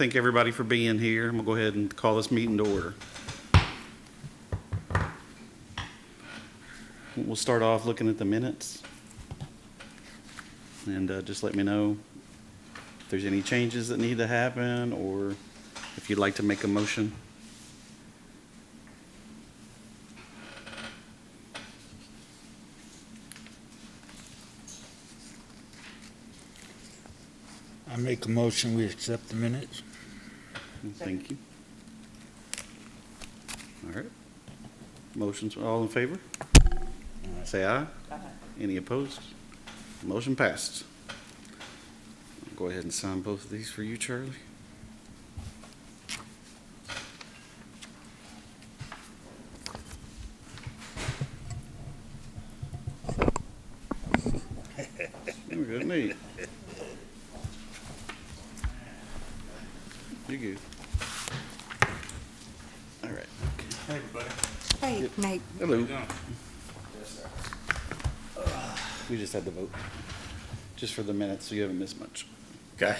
Thank everybody for being here. I'm going to go ahead and call this meeting to order. We'll start off looking at the minutes. And just let me know if there's any changes that need to happen or if you'd like to make a motion. I make a motion, we accept the minutes. Thank you. All right. Motions, all in favor? Say aye. Aye. Any opposed? Motion passed. I'll go ahead and sign both of these for you, Charlie. We're good, mate. You're good. All right. Hey, everybody. Hey, Nate. Hello. Yes, sir. We just had to vote, just for the minutes, so you haven't missed much. Okay.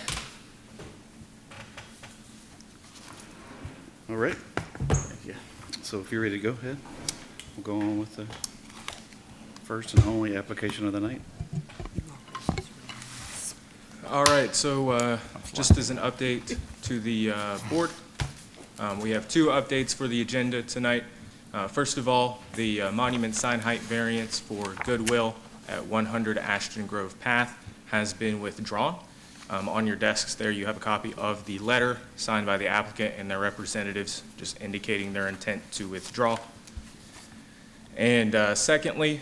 All right. Yeah. So if you're ready to go ahead, we'll go on with the first and only application of the night. All right, so just as an update to the board, we have two updates for the agenda tonight. First of all, the monument sign height variance for Goodwill at 100 Ashton Grove Path has been withdrawn. On your desks there, you have a copy of the letter signed by the applicant and their representatives, just indicating their intent to withdraw. And secondly,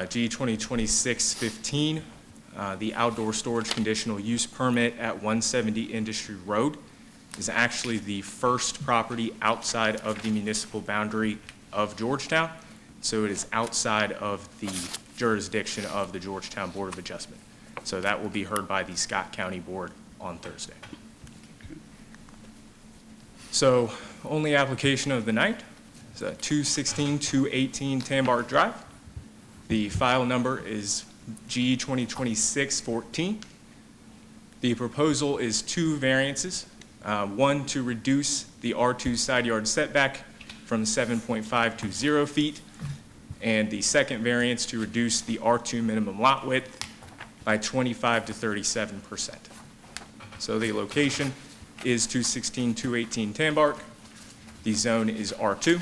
G 2026-15, the outdoor storage conditional use permit at 170 Industry Road is actually the first property outside of the municipal boundary of Georgetown. So it is outside of the jurisdiction of the Georgetown Board of Adjustment. So that will be heard by the Scott County Board on Thursday. So only application of the night is 216-218 Tambar Drive. The file number is G 2026-14. The proposal is two variances. One to reduce the R2 side yard setback from 7.5 to 0 feet, and the second variance to reduce the R2 minimum lot width by 25 to 37%. So the location is 216-218 Tambark. The zone is R2.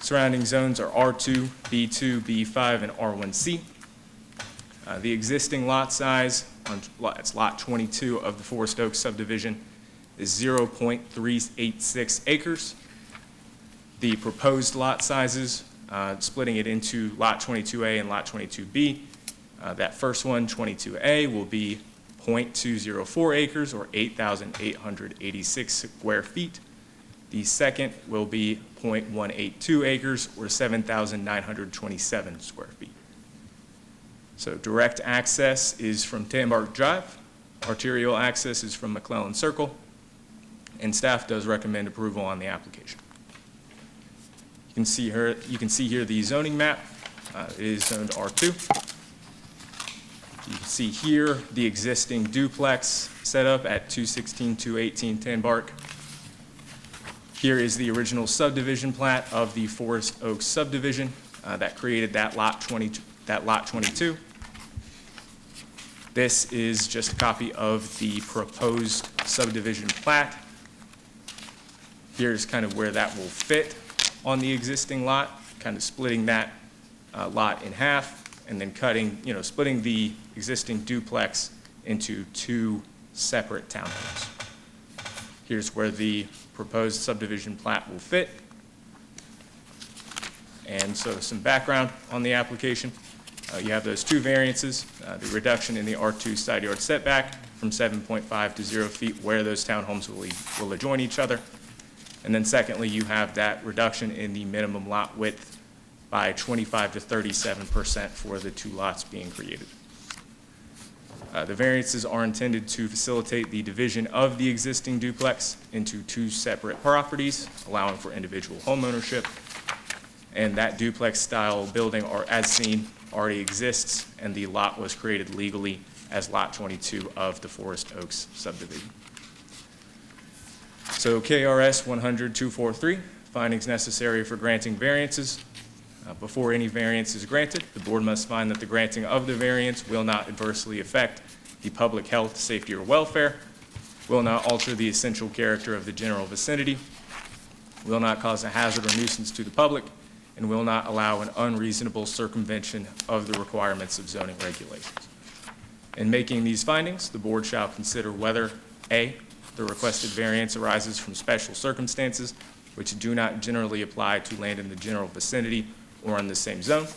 Surrounding zones are R2, B2, B5, and R1C. The existing lot size, it's lot 22 of the Forest Oaks subdivision, is 0.386 acres. The proposed lot sizes, splitting it into lot 22A and lot 22B, that first one, 22A, will be 0.204 acres or 8,886 square feet. The second will be 0.182 acres or 7,927 square feet. So direct access is from Tambark Drive. Arterial access is from McClellan Circle. And staff does recommend approval on the application. You can see here the zoning map. It is zoned R2. You can see here the existing duplex setup at 216-218 Tambark. Here is the original subdivision plat of the Forest Oaks subdivision that created that lot 22. This is just a copy of the proposed subdivision plat. Here's kind of where that will fit on the existing lot, kind of splitting that lot in half and then splitting the existing duplex into two separate townhomes. Here's where the proposed subdivision plat will fit. And so some background on the application. You have those two variances, the reduction in the R2 side yard setback from 7.5 to 0 feet where those townhomes will adjoin each other. And then secondly, you have that reduction in the minimum lot width by 25 to 37% for the two lots being created. The variances are intended to facilitate the division of the existing duplex into two separate properties, allowing for individual home ownership. And that duplex style building, or as seen, already exists, and the lot was created legally as lot 22 of the Forest Oaks subdivision. So KRS 100-243, findings necessary for granting variances. Before any variance is granted, the board must find that the granting of the variance will not adversely affect the public health, safety, or welfare, will not alter the essential character of the general vicinity, will not cause a hazard or nuisance to the public, and will not allow an unreasonable circumvention of the requirements of zoning regulations. In making these findings, the board shall consider whether A, the requested variance arises from special circumstances which do not generally apply to land in the general vicinity or in the same zone.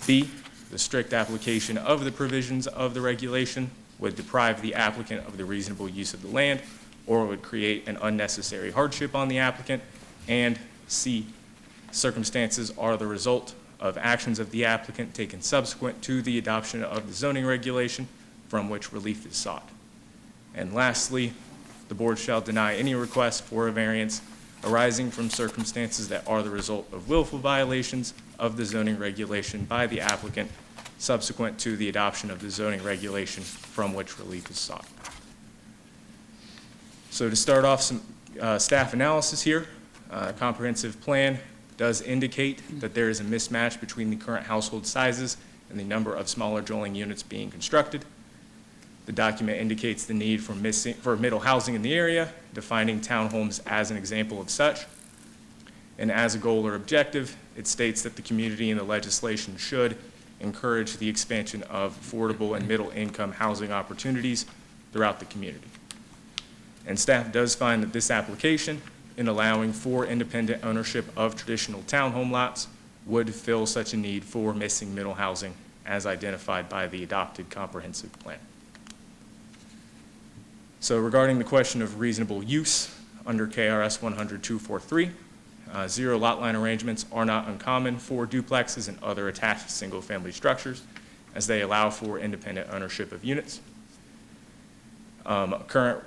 B, the strict application of the provisions of the regulation would deprive the applicant of the reasonable use of the land or would create an unnecessary hardship on the applicant. And C, circumstances are the result of actions of the applicant taken subsequent to the adoption of the zoning regulation from which relief is sought. And lastly, the board shall deny any request for a variance arising from circumstances that are the result of willful violations of the zoning regulation by the applicant subsequent to the adoption of the zoning regulation from which relief is sought. So to start off, some staff analysis here. Comprehensive plan does indicate that there is a mismatch between the current household sizes and the number of smaller dwelling units being constructed. The document indicates the need for middle housing in the area, defining townhomes as an example of such. And as a goal or objective, it states that the community and the legislation should encourage the expansion of affordable and middle income housing opportunities throughout the community. And staff does find that this application, in allowing for independent ownership of traditional townhome lots, would fill such a need for missing middle housing as identified by the adopted comprehensive plan. So regarding the question of reasonable use under KRS 100-243, zero lot line arrangements are not uncommon for duplexes and other attached single-family structures, as they allow for independent ownership of units. Current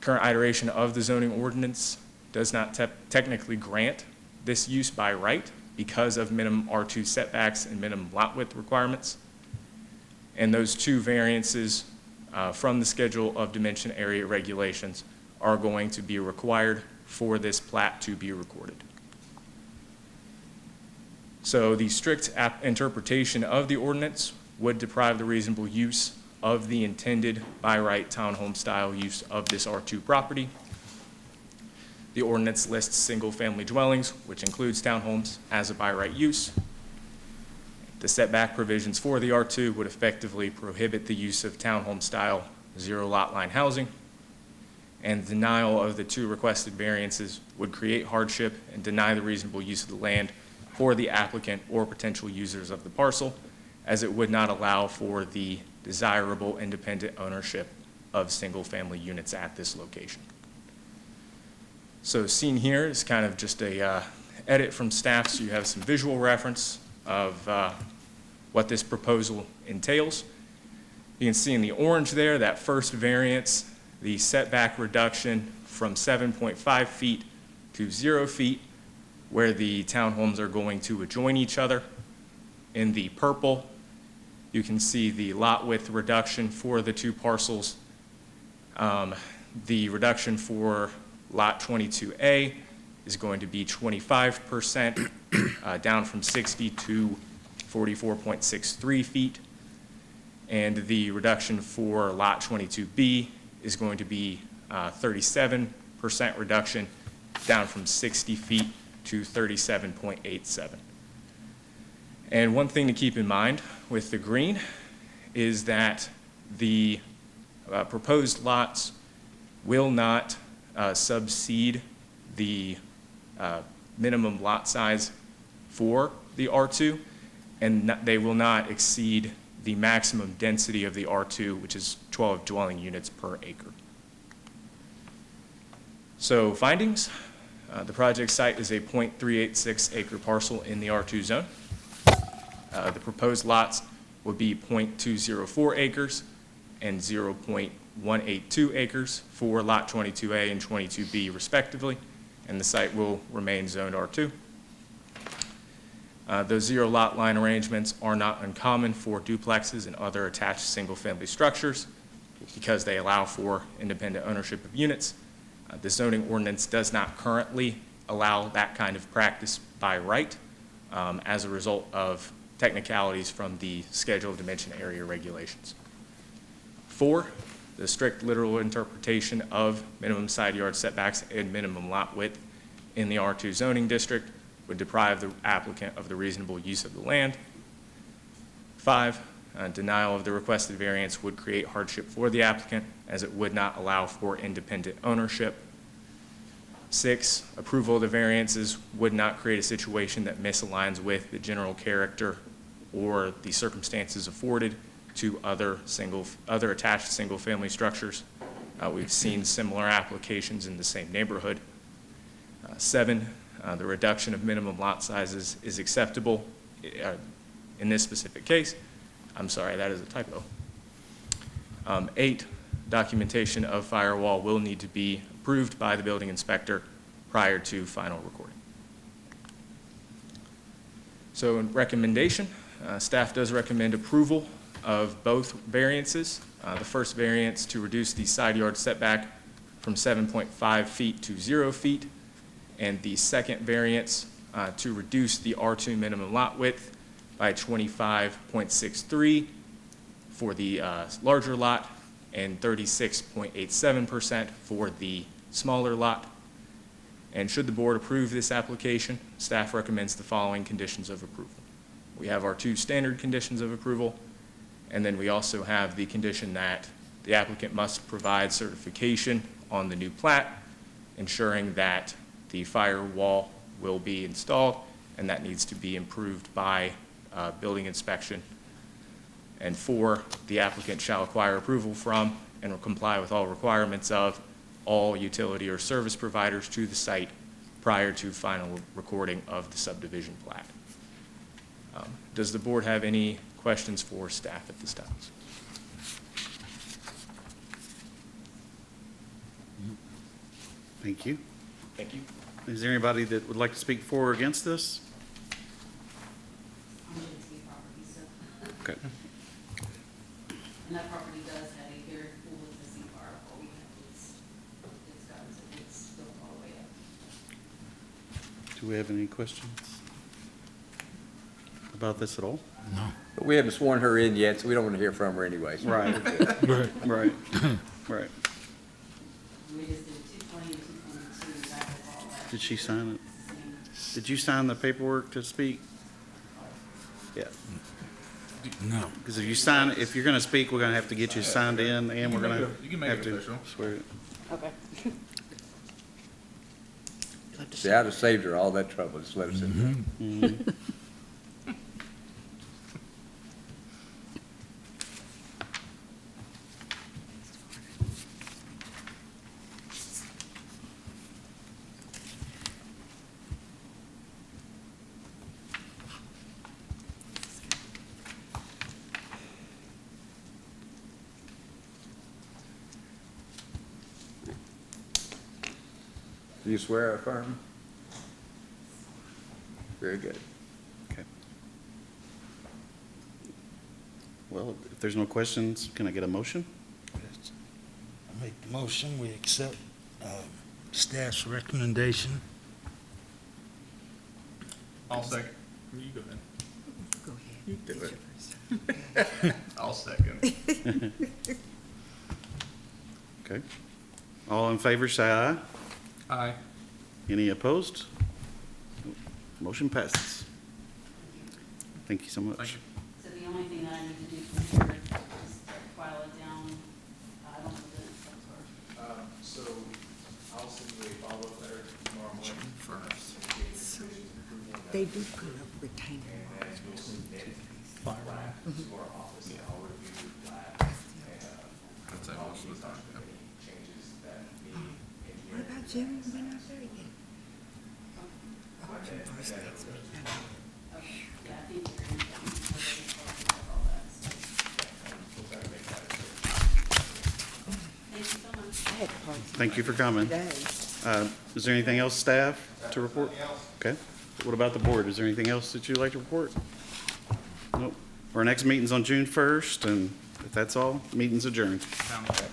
iteration of the zoning ordinance does not technically grant this use by right because of minimum R2 setbacks and minimum lot width requirements. And those two variances from the schedule of dimension area regulations are going to be required for this plat to be recorded. So the strict interpretation of the ordinance would deprive the reasonable use of the intended by right townhome style use of this R2 property. The ordinance lists single-family dwellings, which includes townhomes, as a by right use. The setback provisions for the R2 would effectively prohibit the use of townhome-style zero lot line housing, and denial of the two requested variances would create hardship and deny the reasonable use of the land for the applicant or potential users of the parcel, as it would not allow for the desirable independent ownership of single-family units at this location. So seen here is kind of just a edit from staff, so you have some visual reference of what this proposal entails. You can see in the orange there, that first variance, the setback reduction from 7.5 feet to 0 feet, where the townhomes are going to adjoin each other. In the purple, you can see the lot width reduction for the two parcels. The reduction for lot 22A is going to be 25%, down from 60 to 44.63 feet. And the reduction for lot 22B is going to be 37% reduction, down from 60 feet to 37.87. And one thing to keep in mind with the green is that the proposed lots will not subsede the minimum lot size for the R2, and they will not exceed the maximum density of the R2, which is 12 dwelling units per acre. So findings, the project site is a 0.386 acre parcel in the R2 zone. The proposed lots would be 0.204 acres and 0.182 acres for lot 22A and 22B respectively, and the site will remain zoned R2. Those zero lot line arrangements are not uncommon for duplexes and other attached single-family structures because they allow for independent ownership of units. The zoning ordinance does not currently allow that kind of practice by right as a result of technicalities from the Schedule of Dimension Area Regulations. 4, the strict literal interpretation of minimum side yard setbacks and minimum lot width in the R2 zoning district would deprive the applicant of the reasonable use of the land. 5, denial of the requested variance would create hardship for the applicant as it would not allow for independent ownership. 6, approval of the variances would not create a situation that misaligns with the general character or the circumstances afforded to other attached single-family structures. We've seen similar applications in the same neighborhood. 7, the reduction of minimum lot sizes is acceptable in this specific case. I'm sorry, that is a typo. 8, documentation of firewall will need to be approved by the building inspector prior to final recording. So in recommendation, staff does recommend approval of both variances. The first variance to reduce the side yard setback from 7.5 feet to 0 feet, and the second variance to reduce the R2 minimum lot width by 25.63 for the larger lot and 36.87% for the smaller lot. And should the board approve this application, staff recommends the following conditions of approval. We have our 2 standard conditions of approval, and then we also have the condition that the applicant must provide certification on the new plat, ensuring that the firewall will be installed, and that needs to be improved by building inspection. And 4, the applicant shall acquire approval from and will comply with all requirements of all utility or service providers to the site prior to final recording of the subdivision plat. Does the board have any questions for staff at this time? Thank you. Thank you. Is there anybody that would like to speak for or against this? I'm going to see property, so. Okay. And that property does have a very full with the sea fire, but we have, it's built all the way up. Do we have any questions about this at all? No. But we haven't sworn her in yet, so we don't want to hear from her anyway. So Right. Right. Right. Right. We just did 220 and 222, that was all that. Did she sign it? Same. Did you sign the paperwork to speak? Yeah. No. Because if you sign, if you're gonna speak, we're gonna have to get you signed in, and we're gonna You can make have it to official. swear it. Okay. see, I'd have saved her all that trouble. Just let her sit there. Mhm. Do you swear or affirm? Very good. Okay. Well, if there's no questions, can I get a motion? I make the motion, we accept staff's recommendation. I'll second. You go ahead. Go ahead. You do It's it. your first. I'll second. Okay. All in favor, say aye. Aye. Any opposed? Motion passes. Thank you so much. Thank you. So the only thing that I need to do from here is file it down. I don't know the next steps are. So I'll send you a follow-up letter tomorrow morning. So they do put up retainer walls. To our office, and I'll review the plat and That's it, most of the time. any changes that need What about Jerry? We're not there yet. Oh, first next week. Okay, yeah, I think you're in town. All that, so. Thank you so much. I had parties Thank you for coming. today. Is there anything else, staff, to report? Okay. What about the board? Is there anything else that you'd like to report? Nope. Our next meeting's on June 1st, and if that's all, meeting's adjourned. Sounds good.